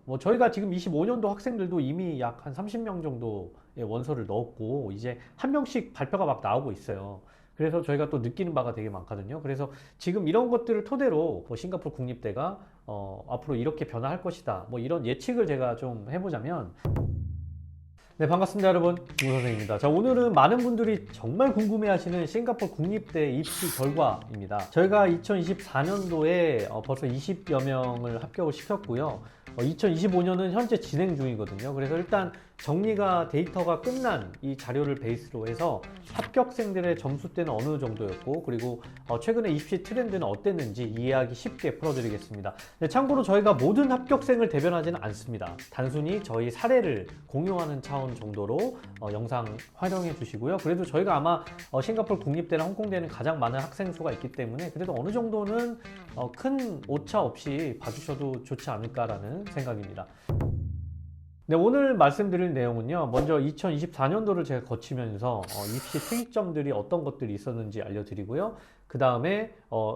뭐 저희가 지금 25년도 학생들도 이미 약 한 30명 정도의 원서를 넣었고 이제 한 명씩 발표가 막 나오고 있어요. 그래서 저희가 또 느끼는 바가 되게 많거든요. 그래서 지금 이런 것들을 토대로 뭐 싱가포르 국립대가 앞으로 이렇게 변화할 것이다. 뭐 이런 예측을 제가 좀 해보자면, 네, 반갑습니다, 여러분. 김우 선생입니다. 자, 오늘은 많은 분들이 정말 궁금해하시는 싱가포르 국립대 입시 결과입니다. 저희가 2024년도에 벌써 20여 명을 합격을 시켰고요. 2025년은 현재 진행 중이거든요. 그래서 일단 정리가 데이터가 끝난 이 자료를 베이스로 해서 합격생들의 점수대는 어느 정도였고, 그리고 최근에 입시 트렌드는 어땠는지 이해하기 쉽게 풀어드리겠습니다. 네, 참고로 저희가 모든 합격생을 대변하지는 않습니다. 단순히 저희 사례를 공유하는 차원 정도로 영상 활용해 주시고요. 그래도 저희가 아마 싱가포르 국립대나 홍콩대는 가장 많은 학생 수가 있기 때문에 그래도 어느 정도는 큰 오차 없이 봐주셔도 좋지 않을까라는 생각입니다. 네, 오늘 말씀드릴 내용은요, 먼저 2024년도를 제가 거치면서 입시 특이점들이 어떤 것들이 있었는지 알려드리고요. 그 다음에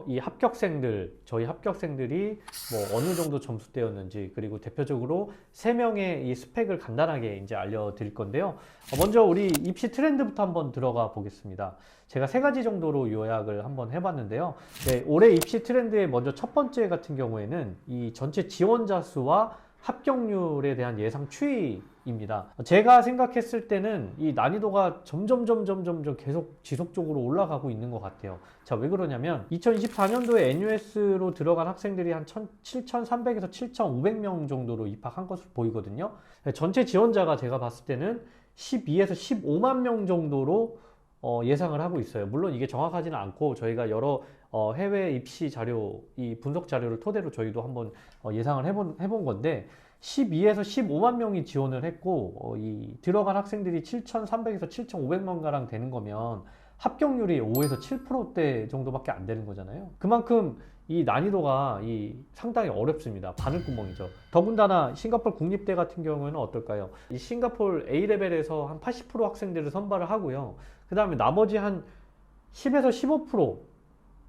이 합격생들, 저희 합격생들이 뭐 어느 정도 점수대였는지, 그리고 대표적으로 3명의 이 스펙을 간단하게 이제 알려드릴 건데요. 먼저 우리 입시 트렌드부터 한번 들어가 보겠습니다. 제가 3가지 정도로 요약을 한번 해봤는데요. 네, 올해 입시 트렌드의 먼저 첫 번째 같은 경우에는 이 전체 지원자 수와 합격률에 대한 예상 추이입니다. 제가 생각했을 때는 이 난이도가 점점 계속 지속적으로 올라가고 있는 것 같아요. 자, 왜 그러냐면 2024년도에 NUS로 들어간 학생들이 한 7,300에서 7,500명 정도로 입학한 것으로 보이거든요. 전체 지원자가 제가 봤을 때는 12에서 15만 명 정도로 예상을 하고 있어요. 물론 이게 정확하지는 않고 저희가 여러 해외 입시 자료, 이 분석 자료를 토대로 저희도 한번 예상을 해본 건데 12에서 15만 명이 지원을 했고 이 들어간 학생들이 7,300에서 7,500만 가량 되는 거면 합격률이 5에서 7%대 정도밖에 안 되는 거잖아요. 그만큼 이 난이도가 상당히 어렵습니다. 바늘구멍이죠. 더군다나 싱가포르 국립대 같은 경우에는 어떨까요? 이 싱가포르 A레벨에서 한 80% 학생들을 선발을 하고요. 그 다음에 나머지 한 10에서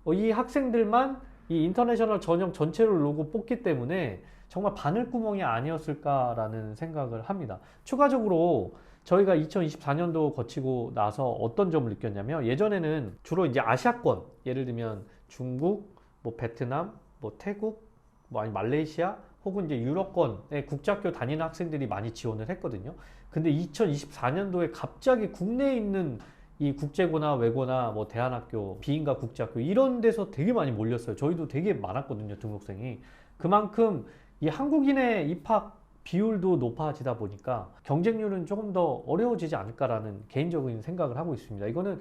15%이 학생들만 이 인터내셔널 전형 전체를 놓고 뽑기 때문에 정말 바늘구멍이 아니었을까라는 생각을 합니다. 추가적으로 저희가 2024년도 거치고 나서 어떤 점을 느꼈냐면, 예전에는 주로 이제 아시아권, 예를 들면 중국, 뭐 베트남, 뭐 태국, 뭐 아니 말레이시아, 혹은 이제 유럽권의 국제학교 다니는 학생들이 많이 지원을 했거든요. 근데 2024년도에 갑자기 국내에 있는 이 국제고나 외고나 뭐 대안학교, 비인가 국제학교 이런 데서 되게 많이 몰렸어요. 저희도 되게 많았거든요, 등록생이. 그만큼 이 한국인의 입학 비율도 높아지다 보니까 경쟁률은 조금 더 어려워지지 않을까라는 개인적인 생각을 하고 있습니다. 이거는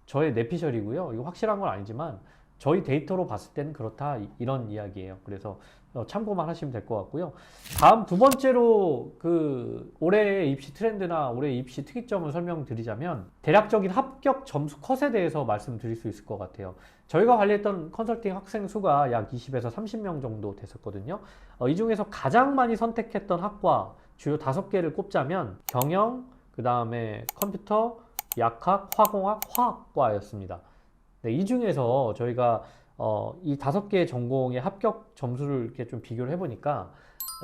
저의 내피셜이고요. 이거 확실한 건 아니지만 저희 데이터로 봤을 때는 그렇다, 이런 이야기예요. 그래서 참고만 하시면 될 것 같고요. 다음 두 번째로 그 올해의 입시 트렌드나 올해의 입시 특이점을 설명드리자면, 대략적인 합격 점수 컷에 대해서 말씀드릴 수 있을 것 같아요. 저희가 관리했던 컨설팅 학생 수가 약 20에서 30명 정도 됐었거든요. 이 중에서 가장 많이 선택했던 학과 주요 5개를 꼽자면 경영, 그 다음에 컴퓨터, 약학, 화공학, 화학과였습니다. 네, 이 중에서 저희가 이 5개의 전공의 합격 점수를 이렇게 좀 비교를 해보니까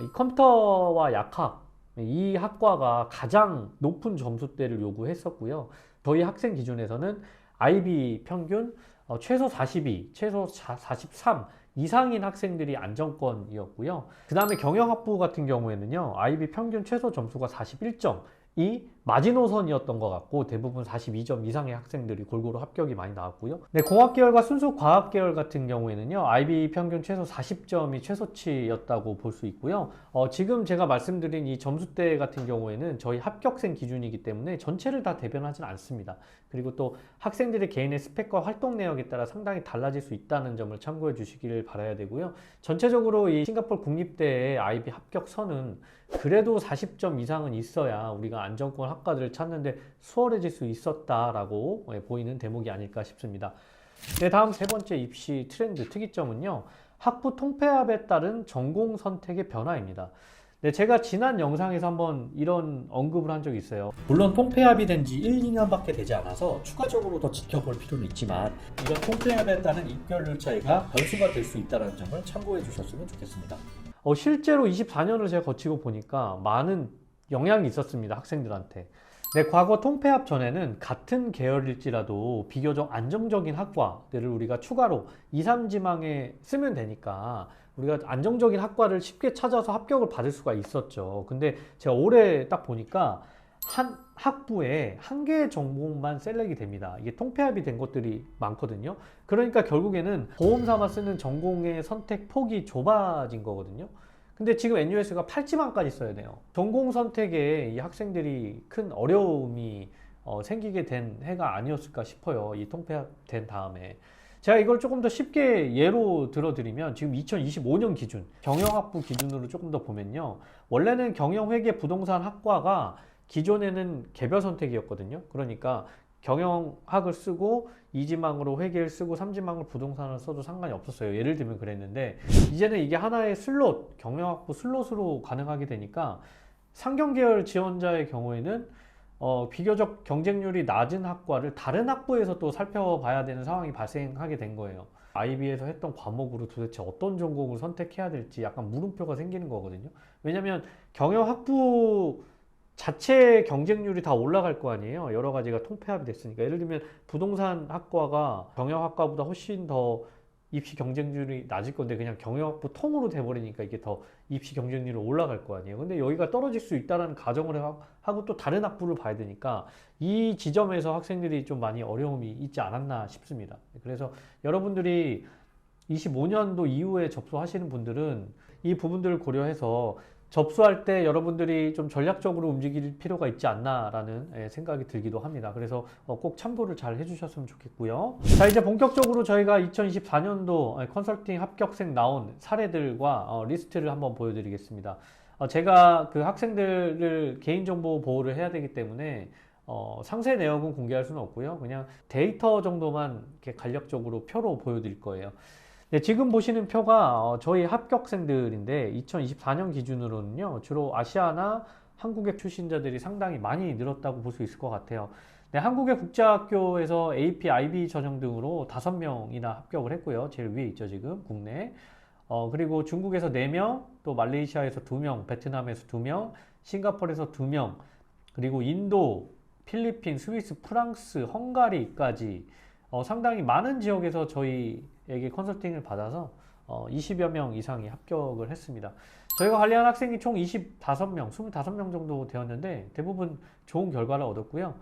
이 컴퓨터와 약학, 이 학과가 가장 높은 점수대를 요구했었고요. 저희 학생 기준에서는 IB 평균 최소 42, 최소 43 이상인 학생들이 안정권이었고요. 그 다음에 경영학부 같은 경우에는요, IB 평균 최소 점수가 41점, 이 마지노선이었던 것 같고 대부분 42점 이상의 학생들이 골고루 합격이 많이 나왔고요. 네, 공학계열과 순수 과학계열 같은 경우에는요, IB 평균 최소 40점이 최소치였다고 볼 수 있고요. 지금 제가 말씀드린 이 점수대 같은 경우에는 저희 합격생 기준이기 때문에 전체를 다 대변하지는 않습니다. 그리고 또 학생들의 개인의 스펙과 활동 내역에 따라 상당히 달라질 수 있다는 점을 참고해 주시기를 바라야 되고요. 전체적으로 이 싱가포르 국립대의 IB 합격선은 그래도 40점 이상은 있어야 우리가 안정권 학과들을 찾는데 수월해질 수 있었다라고 보이는 대목이 아닐까 싶습니다. 네, 다음 세 번째 입시 트렌드 특이점은요, 학부 통폐합에 따른 전공 선택의 변화입니다. 네, 제가 지난 영상에서 한번 이런 언급을 한 적이 있어요. 물론 통폐합이 된 지 1, 2년밖에 되지 않아서 추가적으로 더 지켜볼 필요는 있지만, 이런 통폐합에 따른 입결률 차이가 변수가 될 수 있다는 점을 참고해 주셨으면 좋겠습니다. 실제로 24년을 제가 거치고 보니까 많은 영향이 있었습니다. 학생들한테. 네, 과거 통폐합 전에는 같은 계열일지라도 비교적 안정적인 학과들을 우리가 추가로 2, 3지망에 쓰면 되니까 우리가 안정적인 학과를 쉽게 찾아서 합격을 받을 수가 있었죠. 근데 제가 올해 딱 보니까 한 학부에 한 개의 전공만 셀렉이 됩니다. 이게 통폐합이 된 것들이 많거든요. 그러니까 결국에는 보험사만 쓰는 전공의 선택 폭이 좁아진 거거든요. 근데 지금 NUS가 8지망까지 써야 돼요. 전공 선택에 이 학생들이 큰 어려움이 생기게 된 해가 아니었을까 싶어요. 이 통폐합된 다음에. 제가 이걸 조금 더 쉽게 예로 들어드리면 지금 2025년 기준, 경영학부 기준으로 조금 더 보면요. 원래는 경영회계 부동산 학과가 기존에는 개별 선택이었거든요. 그러니까 경영학을 쓰고 2지망으로 회계를 쓰고 3지망으로 부동산을 써도 상관이 없었어요. 예를 들면 그랬는데 이제는 이게 하나의 슬롯, 경영학부 슬롯으로 가능하게 되니까 상경계열 지원자의 경우에는 비교적 경쟁률이 낮은 학과를 다른 학부에서 또 살펴봐야 되는 상황이 발생하게 된 거예요. IB에서 했던 과목으로 도대체 어떤 전공을 선택해야 될지 약간 물음표가 생기는 거거든요. 왜냐면 경영학부 자체 경쟁률이 다 올라갈 거 아니에요. 여러 가지가 통폐합이 됐으니까. 예를 들면 부동산 학과가 경영학과보다 훨씬 더 입시 경쟁률이 낮을 건데 그냥 경영학부 통으로 돼버리니까 이게 더 입시 경쟁률이 올라갈 거 아니에요. 근데 여기가 떨어질 수 있다는 가정을 하고 또 다른 학부를 봐야 되니까 이 지점에서 학생들이 좀 많이 어려움이 있지 않았나 싶습니다. 그래서 여러분들이 25년도 이후에 접수하시는 분들은 이 부분들을 고려해서 접수할 때 여러분들이 좀 전략적으로 움직일 필요가 있지 않나라는 생각이 들기도 합니다. 그래서 꼭 참고를 잘 해주셨으면 좋겠고요. 자, 이제 본격적으로 저희가 2024년도 컨설팅 합격생 나온 사례들과 리스트를 한번 보여드리겠습니다. 제가 그 학생들을 개인정보 보호를 해야 되기 때문에 상세 내역은 공개할 수는 없고요. 그냥 데이터 정도만 이렇게 간략적으로 표로 보여드릴 거예요. 네, 지금 보시는 표가 저희 합격생들인데 2024년 기준으로는요 주로 아시아나 한국의 출신자들이 상당히 많이 늘었다고 볼 수 있을 것 같아요. 네, 한국의 국제학교에서 AP, IB 전형 등으로 5명이나 합격을 했고요. 제일 위에 있죠 지금 국내. 그리고 중국에서 4명, 또 말레이시아에서 2명, 베트남에서 2명, 싱가포르에서 2명, 그리고 인도, 필리핀, 스위스, 프랑스, 헝가리까지 상당히 많은 지역에서 저희에게 컨설팅을 받아서 20여 명 이상이 합격을 했습니다. 저희가 관리한 학생이 총 25명, 25명 정도 되었는데 대부분 좋은 결과를 얻었고요.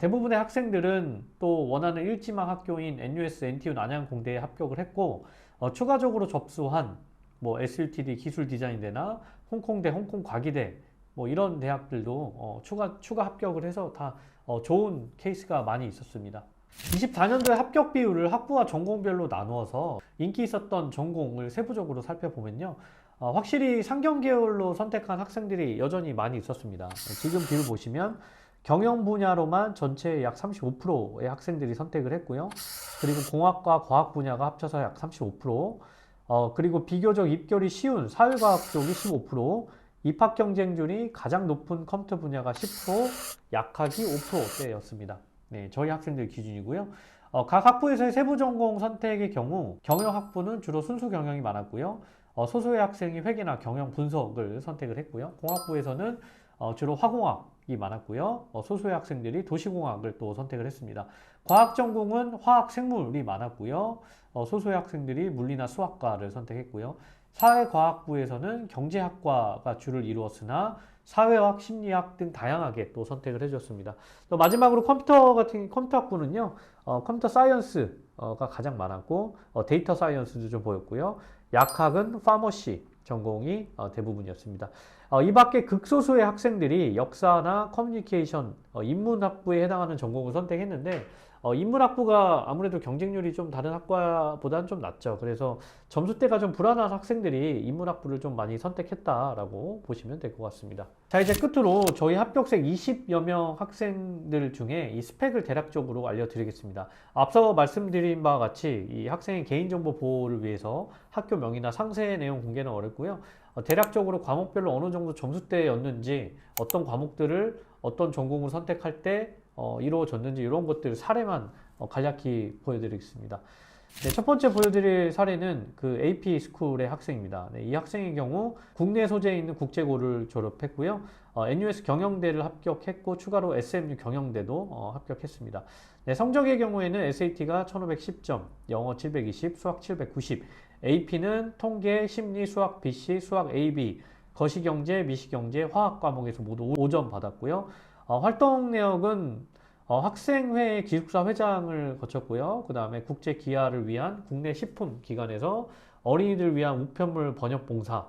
대부분의 학생들은 또 원하는 1지망 학교인 NUS, NTU 난양공대에 합격을 했고 추가적으로 접수한 뭐 SUTD 기술디자인대나 홍콩대, 홍콩과기대 뭐 이런 대학들도 추가 합격을 해서 다 좋은 케이스가 많이 있었습니다. 24년도에 합격 비율을 학부와 전공별로 나누어서 인기 있었던 전공을 세부적으로 살펴보면요. 확실히 상경 계열로 선택한 학생들이 여전히 많이 있었습니다. 지금 비율 보시면 경영 분야로만 전체의 약 35%의 학생들이 선택을 했고요. 그리고 공학과 과학 분야가 합쳐서 약 35%, 그리고 비교적 입결이 쉬운 사회과학 쪽이 15%, 입학 경쟁률이 가장 높은 컴퓨터 분야가 10%, 약학이 5%대였습니다. 네, 저희 학생들 기준이고요. 각 학부에서의 세부 전공 선택의 경우 경영학부는 주로 순수 경영이 많았고요. 소수의 학생이 회계나 경영 분석을 선택을 했고요. 공학부에서는 주로 화공학이 많았고요. 소수의 학생들이 도시공학을 또 선택을 했습니다. 과학 전공은 화학, 생물이 많았고요. 소수의 학생들이 물리나 수학과를 선택했고요. 사회과학부에서는 경제학과가 주를 이루었으나 사회학, 심리학 등 다양하게 또 선택을 해줬습니다. 또 마지막으로 컴퓨터학부는요, 컴퓨터 사이언스가 가장 많았고, 데이터 사이언스도 좀 보였고요. 약학은 파머시 전공이 대부분이었습니다. 이 밖에 극소수의 학생들이 역사나 커뮤니케이션, 인문학부에 해당하는 전공을 선택했는데, 인문학부가 아무래도 경쟁률이 좀 다른 학과보다는 좀 낮죠. 그래서 점수대가 좀 불안한 학생들이 인문학부를 좀 많이 선택했다라고 보시면 될 것 같습니다. 자, 이제 끝으로 저희 합격생 20여 명 학생들 중에 이 스펙을 대략적으로 알려드리겠습니다. 앞서 말씀드린 바와 같이 이 학생의 개인정보 보호를 위해서 학교명이나 상세 내용 공개는 어렵고요. 대략적으로 과목별로 어느 정도 점수대였는지, 어떤 과목들을 어떤 전공을 선택할 때 이루어졌는지 이런 것들 사례만 간략히 보여드리겠습니다. 네, 첫 번째 보여드릴 사례는 그 AP 스쿨의 학생입니다. 네, 이 학생의 경우 국내 소재에 있는 국제고를 졸업했고요. NUS 경영대를 합격했고 추가로 SMU 경영대도 합격했습니다. 네, 성적의 경우에는 SAT가 1510점, 영어 720, 수학 790, AP는 통계, 심리, 수학 BC, 수학 AB, 거시경제, 미시경제, 화학 과목에서 모두 5점 받았고요. 활동 내역은 학생회 기숙사 회장을 거쳤고요. 그 다음에 국제 기아를 위한 국내 식품 기관에서 어린이들 위한 우편물 번역 봉사,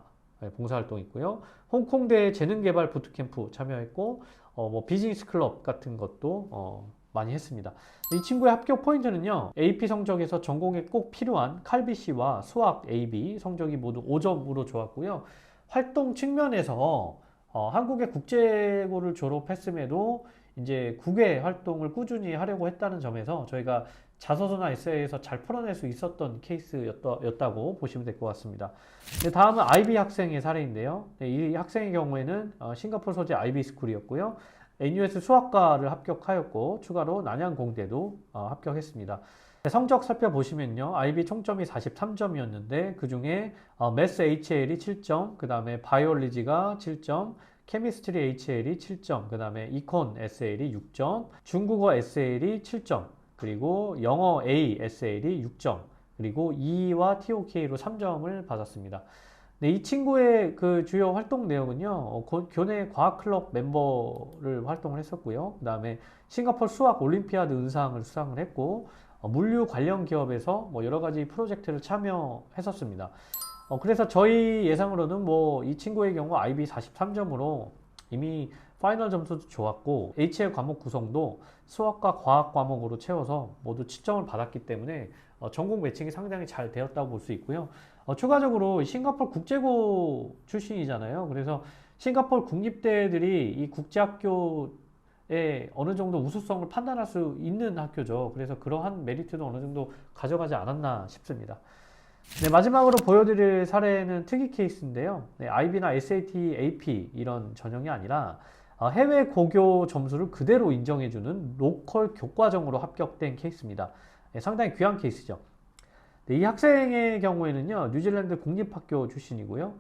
봉사활동 있고요. 홍콩대 재능개발 부트캠프 참여했고, 뭐 비즈니스 클럽 같은 것도 많이 했습니다. 이 친구의 합격 포인트는요, AP 성적에서 전공에 꼭 필요한 칼비씨와 수학 AB 성적이 모두 5점으로 좋았고요. 활동 측면에서 한국의 국제고를 졸업했음에도 이제 국외 활동을 꾸준히 하려고 했다는 점에서 저희가 자소서나 에세이에서 잘 풀어낼 수 있었던 케이스였다고 보시면 될 것 같습니다. 네, 다음은 IB 학생의 사례인데요. 네, 이 학생의 경우에는 싱가포르 소재 IB 스쿨이었고요. NUS 수학과를 합격하였고 추가로 난양공대도 합격했습니다. 네, 성적 살펴보시면요. IB 총점이 43점이었는데 그 중에 매스 HL이 7점, 그 다음에 바이올리지가 7점, 케미스트리 HL이 7점, 그 다음에 이콘 SL이 6점, 중국어 SL이 7점, 그리고 영어 A SL이 6점, 그리고 E와 TOK로 3점을 받았습니다. 네, 이 친구의 그 주요 활동 내역은요, 교내 과학클럽 멤버를 활동을 했었고요. 그 다음에 싱가포르 수학 올림피아드 은상을 수상을 했고, 물류 관련 기업에서 뭐 여러 가지 프로젝트를 참여했었습니다. 그래서 저희 예상으로는 뭐 이 친구의 경우 IB 43점으로 이미 파이널 점수도 좋았고 HL 과목 구성도 수학과 과학 과목으로 채워서 모두 7점을 받았기 때문에 전공 매칭이 상당히 잘 되었다고 볼 수 있고요. 추가적으로 싱가포르 국제고 출신이잖아요. 그래서 싱가포르 국립대들이 이 국제학교에 어느 정도 우수성을 판단할 수 있는 학교죠. 그래서 그러한 메리트도 어느 정도 가져가지 않았나 싶습니다. 네, 마지막으로 보여드릴 사례는 특이 케이스인데요. 네, IB나 SAT, AP 이런 전형이 아니라 해외 고교 점수를 그대로 인정해주는 로컬 교과정으로 합격된 케이스입니다. 네, 상당히 귀한 케이스죠. 네, 이 학생의 경우에는요, 뉴질랜드 공립학교 출신이고요.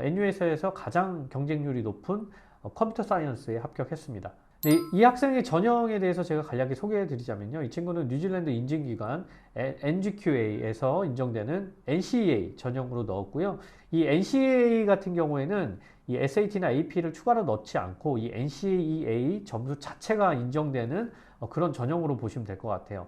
NUS에서 가장 경쟁률이 높은 컴퓨터 사이언스에 합격했습니다. 네, 이 학생의 전형에 대해서 제가 간략히 소개해 드리자면요. 이 친구는 뉴질랜드 인증기관 NGQA에서 인정되는 NCEA 전형으로 넣었고요. 이 NCEA 같은 경우에는 이 SAT나 AP를 추가로 넣지 않고 이 NCEA 점수 자체가 인정되는 그런 전형으로 보시면 될 것 같아요.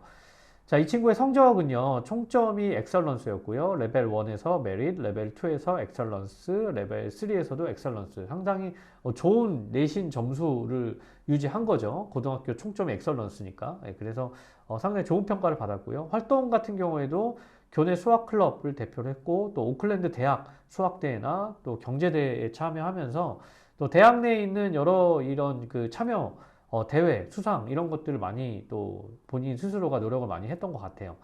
자, 이 친구의 성적은요, 총점이 엑설런스였고요. 레벨 1에서 메릿, 레벨 2에서 엑설런스, 레벨 3에서도 엑설런스. 상당히 좋은 내신 점수를 유지한 거죠. 고등학교 총점이 엑설런스니까. 그래서 상당히 좋은 평가를 받았고요. 활동 같은 경우에도 교내 수학 클럽을 대표를 했고, 또 오클랜드 대학 수학대회나 또 경제대회에 참여하면서 또 대학 내에 있는 여러 이런 그 참여 대회, 수상 이런 것들을 많이 또 본인 스스로가 노력을 많이 했던 것 같아요.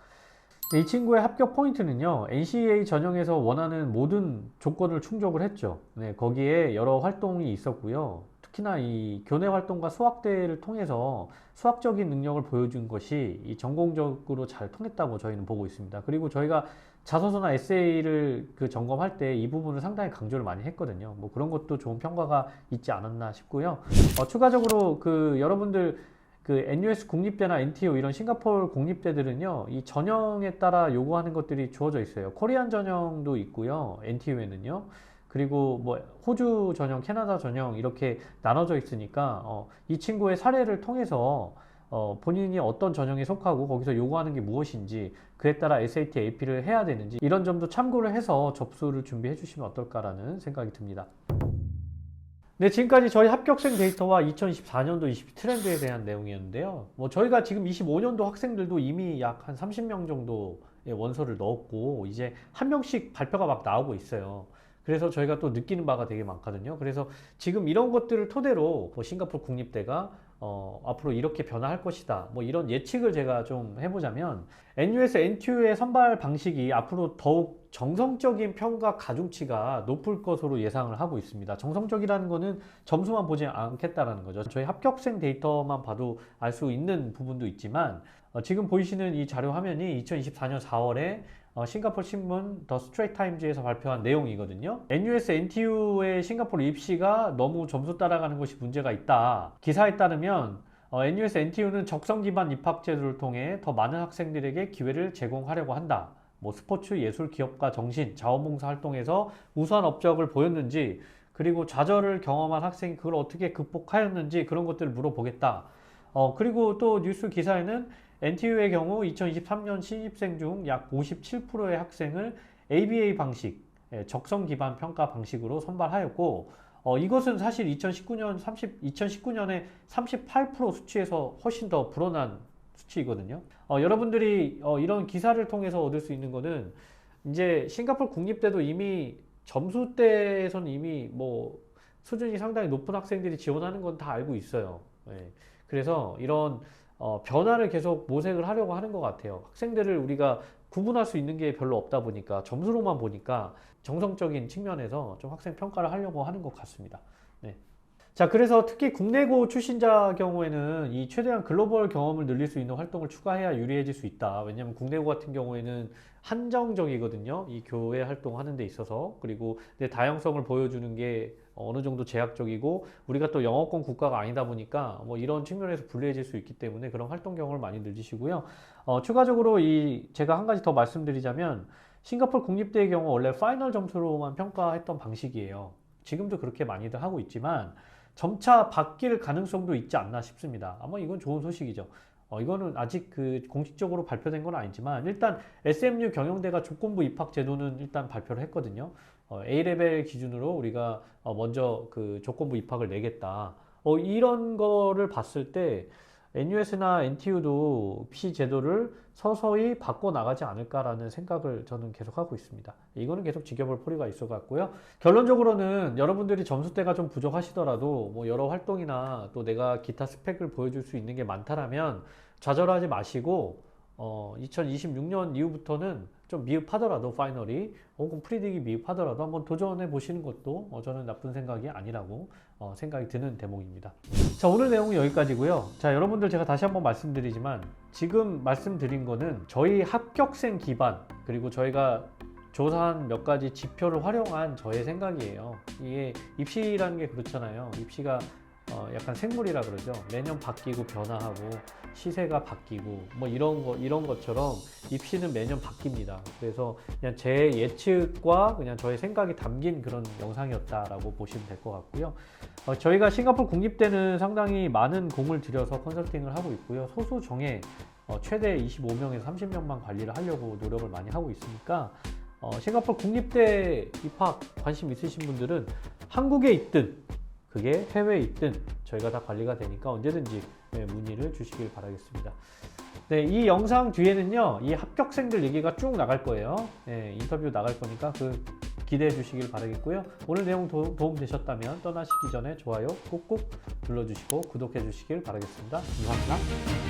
이 친구의 합격 포인트는요, NCAA 전형에서 원하는 모든 조건을 충족을 했죠. 네, 거기에 여러 활동이 있었고요. 특히나 이 교내 활동과 수학대회를 통해서 수학적인 능력을 보여준 것이 이 전공적으로 잘 통했다고 저희는 보고 있습니다. 그리고 저희가 자소서나 에세이를 그 점검할 때 이 부분을 상당히 강조를 많이 했거든요. 뭐 그런 것도 좋은 평가가 있지 않았나 싶고요. 추가적으로 그 여러분들 그 NUS 국립대나 NTU 이런 싱가포르 국립대들은요, 이 전형에 따라 요구하는 것들이 주어져 있어요. 코리안 전형도 있고요, NTU에는요. 그리고 뭐 호주 전형, 캐나다 전형 이렇게 나눠져 있으니까 이 친구의 사례를 통해서 본인이 어떤 전형에 속하고 거기서 요구하는 게 무엇인지 그에 따라 SAT, AP를 해야 되는지 이런 점도 참고를 해서 접수를 준비해 주시면 어떨까라는 생각이 듭니다. 네, 지금까지 저희 합격생 데이터와 2024년도 20 트렌드에 대한 내용이었는데요. 뭐 저희가 지금 25년도 학생들도 이미 약 한 30명 정도의 원서를 넣었고 이제 한 명씩 발표가 막 나오고 있어요. 그래서 저희가 또 느끼는 바가 되게 많거든요. 그래서 지금 이런 것들을 토대로 뭐 싱가포르 국립대가 앞으로 이렇게 변화할 것이다. 뭐 이런 예측을 제가 좀 해보자면 NUS, NTU의 선발 방식이 앞으로 더욱 정성적인 평가 가중치가 높을 것으로 예상을 하고 있습니다. 정성적이라는 거는 점수만 보지 않겠다라는 거죠. 저희 합격생 데이터만 봐도 알 수 있는 부분도 있지만 지금 보이시는 이 자료 화면이 2024년 4월에 싱가포르 신문 더 스트레이트 타임즈에서 발표한 내용이거든요. NUS, NTU의 싱가포르 입시가 너무 점수 따라가는 것이 문제가 있다. 기사에 따르면 NUS, NTU는 적성 기반 입학 제도를 통해 더 많은 학생들에게 기회를 제공하려고 한다. 뭐 스포츠, 예술, 기업가, 정신, 자원봉사 활동에서 우수한 업적을 보였는지, 그리고 좌절을 경험한 학생이 그걸 어떻게 극복하였는지 그런 것들을 물어보겠다. 그리고 또 뉴스 기사에는 NTU의 경우 2023년 신입생 중 약 57%의 학생을 ABA 방식, 적성 기반 평가 방식으로 선발하였고, 이것은 사실 2019년에 38% 수치에서 훨씬 더 불어난 수치이거든요. 여러분들이 이런 기사를 통해서 얻을 수 있는 거는 이제 싱가포르 국립대도 이미 점수대에서는 이미 뭐 수준이 상당히 높은 학생들이 지원하는 건 다 알고 있어요. 예. 그래서 이런 변화를 계속 모색을 하려고 하는 것 같아요. 학생들을 우리가 구분할 수 있는 게 별로 없다 보니까 점수로만 보니까 정성적인 측면에서 좀 학생 평가를 하려고 하는 것 같습니다. 네. 자, 그래서 특히 국내고 출신자 경우에는 이 최대한 글로벌 경험을 늘릴 수 있는 활동을 추가해야 유리해질 수 있다. 왜냐하면 국내고 같은 경우에는 한정적이거든요. 이 교회 활동하는 데 있어서. 그리고 내 다양성을 보여주는 게 어느 정도 제약적이고, 우리가 또 영어권 국가가 아니다 보니까 뭐 이런 측면에서 불리해질 수 있기 때문에 그런 활동 경험을 많이 늘리시고요. 추가적으로 제가 한 가지 더 말씀드리자면, 싱가포르 국립대의 경우 원래 파이널 점수로만 평가했던 방식이에요. 지금도 그렇게 많이들 하고 있지만 점차 바뀔 가능성도 있지 않나 싶습니다. 아마 이건 좋은 소식이죠. 이거는 아직 공식적으로 발표된 건 아니지만, 일단 SMU 경영대가 조건부 입학 제도는 일단 발표를 했거든요. A레벨 기준으로 우리가 먼저 그 조건부 입학을 내겠다. 이런 거를 봤을 때 NUS나 NTU도 입시 제도를 서서히 바꿔나가지 않을까라는 생각을 저는 계속 하고 있습니다. 이거는 계속 지켜볼 필요가 있을 것 같고요. 결론적으로는 여러분들이 점수대가 좀 부족하시더라도 뭐 여러 활동이나 또 내가 기타 스펙을 보여줄 수 있는 게 많다라면 좌절하지 마시고, 2026년 이후부터는 좀 미흡하더라도 파이널이, 혹은 프리딕이 미흡하더라도 한번 도전해 보시는 것도 저는 나쁜 생각이 아니라고 생각이 드는 대목입니다. 자, 오늘 내용은 여기까지고요. 자, 여러분들 제가 다시 한번 말씀드리지만, 지금 말씀드린 거는 저희 합격생 기반, 그리고 저희가 조사한 몇 가지 지표를 활용한 저의 생각이에요. 이게 입시라는 게 그렇잖아요. 입시가 약간 생물이라 그러죠. 매년 바뀌고 변화하고 시세가 바뀌고 뭐 이런 것처럼 입시는 매년 바뀝니다. 그래서 그냥 제 예측과 그냥 저의 생각이 담긴 그런 영상이었다라고 보시면 될 것 같고요. 저희가 싱가포르 국립대는 상당히 많은 공을 들여서 컨설팅을 하고 있고요. 소수 정예 최대 25명에서 30명만 관리를 하려고 노력을 많이 하고 있으니까, 싱가포르 국립대 입학 관심 있으신 분들은 한국에 있든 그게 해외에 있든 저희가 다 관리가 되니까 언제든지 문의를 주시길 바라겠습니다. 네, 이 영상 뒤에는요, 이 합격생들 얘기가 쭉 나갈 거예요. 네, 인터뷰 나갈 거니까 기대해 주시길 바라겠고요. 오늘 내용 도움 되셨다면 떠나시기 전에 좋아요 꾹꾹 눌러주시고 구독해 주시길 바라겠습니다. 감사합니다.